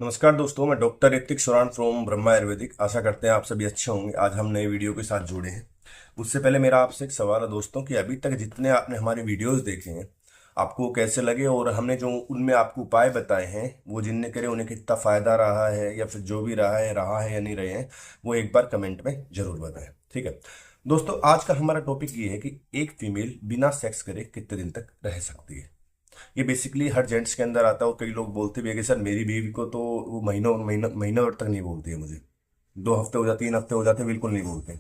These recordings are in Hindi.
नमस्कार दोस्तों, मैं डॉक्टर ऋतिक सुरान फ्रॉम ब्रह्मा आयुर्वेदिक। आशा करते हैं आप सभी अच्छे होंगे। आज हम नए वीडियो के साथ जुड़े हैं। उससे पहले मेरा आपसे एक सवाल है दोस्तों कि अभी तक जितने आपने हमारे वीडियोस देखे हैं आपको वो कैसे लगे, और हमने जो उनमें आपको उपाय बताए हैं वो जिनने करे उन्हें कितना फायदा रहा है, या फिर जो भी रहा है या नहीं रहे हैं, वो एक बार कमेंट में जरूर बताएं। ठीक है दोस्तों, आज का हमारा टॉपिक ये है कि एक फीमेल बिना सेक्स करे कितने दिन तक रह सकती है। ये बेसिकली हर जेंट्स के अंदर आता है। और कई लोग बोलते भी है कि सर मेरी बीवी को तो वो महीनों भर तक नहीं बोलती है मुझे, 2 हफ्ते हो जाते, 3 हफ्ते हो जाते, बिल्कुल नहीं बोलते।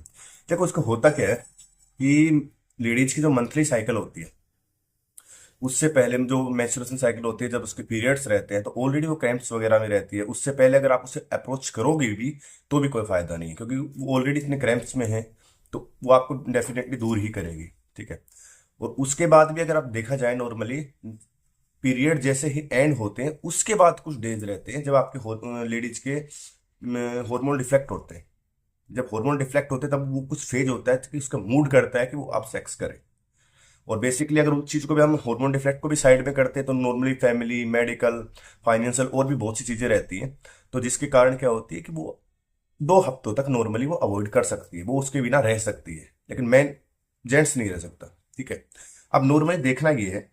देखो उसको होता क्या है कि लेडीज की जो मंथली साइकिल होती है उससे पहले में जो मेंस्ट्रुएशन साइकिल होती है, जब उसके पीरियड्स रहते हैं तो ऑलरेडी वो क्रैम्प्स वगैरह में रहती है। उससे पहले अगर आप उसे अप्रोच करोगे भी तो भी कोई फायदा नहीं है, क्योंकि वो ऑलरेडी इतने क्रैम्प्स में है तो वो आपको डेफिनेटली दूर ही करेगी। ठीक है। और उसके बाद भी अगर आप देखा जाए नॉर्मली पीरियड जैसे ही एंड होते हैं उसके बाद कुछ डेज रहते हैं जब आपके लेडीज के हार्मोन डिफ्लेक्ट होते हैं। जब हार्मोन डिफ्लेक्ट होते हैं तब वो कुछ फेज होता है कि उसका मूड करता है कि वो आप सेक्स करें। और बेसिकली अगर उस चीज को भी हम हार्मोन डिफ्लेक्ट को भी साइड में करते हैं तो नॉर्मली फैमिली, मेडिकल, फाइनेंशियल और भी बहुत सी चीजें रहती हैं। तो जिसके कारण क्या होती है कि वो 2 हफ्तों तक नॉर्मली वो अवॉइड कर सकती है, वो उसके बिना रह सकती है, लेकिन मैन जेंट्स नहीं रह सकता। ठीक है। अब नॉर्मली देखना ये है,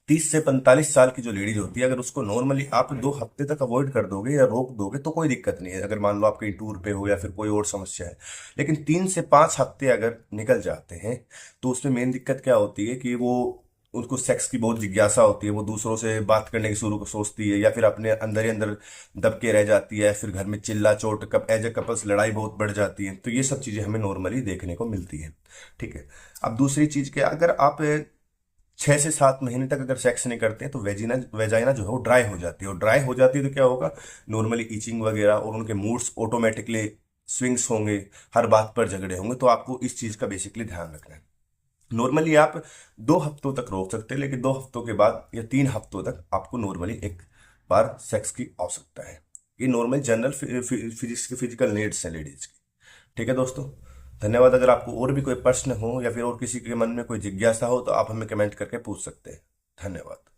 30 से 45 साल की जो लेडीज होती है, अगर उसको नॉर्मली आप 2 हफ्ते तक अवॉइड कर दोगे या रोक दोगे तो कोई दिक्कत नहीं है, अगर मान लो आप कहीं टूर पे हो या फिर कोई और समस्या है। लेकिन 3 से 5 हफ्ते अगर निकल जाते हैं तो उसमें मेन दिक्कत क्या होती है कि वो उसको सेक्स की बहुत जिज्ञासा होती है, वो दूसरों से बात करने की शुरू सोचती है, या फिर अपने अंदर ही अंदर दब के रह जाती है, फिर घर में चिल्ला चोट कब एज ए कपल्स लड़ाई बहुत बढ़ जाती है। तो ये सब चीजें हमें नॉर्मली देखने को मिलती है। ठीक है। अब दूसरी चीज क्या, अगर आप 6 से 7 महीने तक अगर सेक्स नहीं करते हैं तो वेजाइना जो है वो ड्राई हो जाती है। और ड्राई हो जाती है तो क्या होगा, नॉर्मली इचिंग वगैरह और उनके मूड्स ऑटोमेटिकली स्विंग्स होंगे, हर बात पर झगड़े होंगे। तो आपको इस चीज का बेसिकली ध्यान रखना है। नॉर्मली आप 2 हफ्तों तक रोक सकते हैं, लेकिन 2 हफ्तों के बाद या 3 हफ्तों तक आपको नॉर्मली एक बार सेक्स की आवश्यकता है। ये नॉर्मल जनरल फिजिक्स की फिजिकल नीड्स है लेडीज की। ठीक है दोस्तों, धन्यवाद। अगर आपको और भी कोई प्रश्न हो या फिर और किसी के मन में कोई जिज्ञासा हो तो आप हमें कमेंट करके पूछ सकते हैं। धन्यवाद।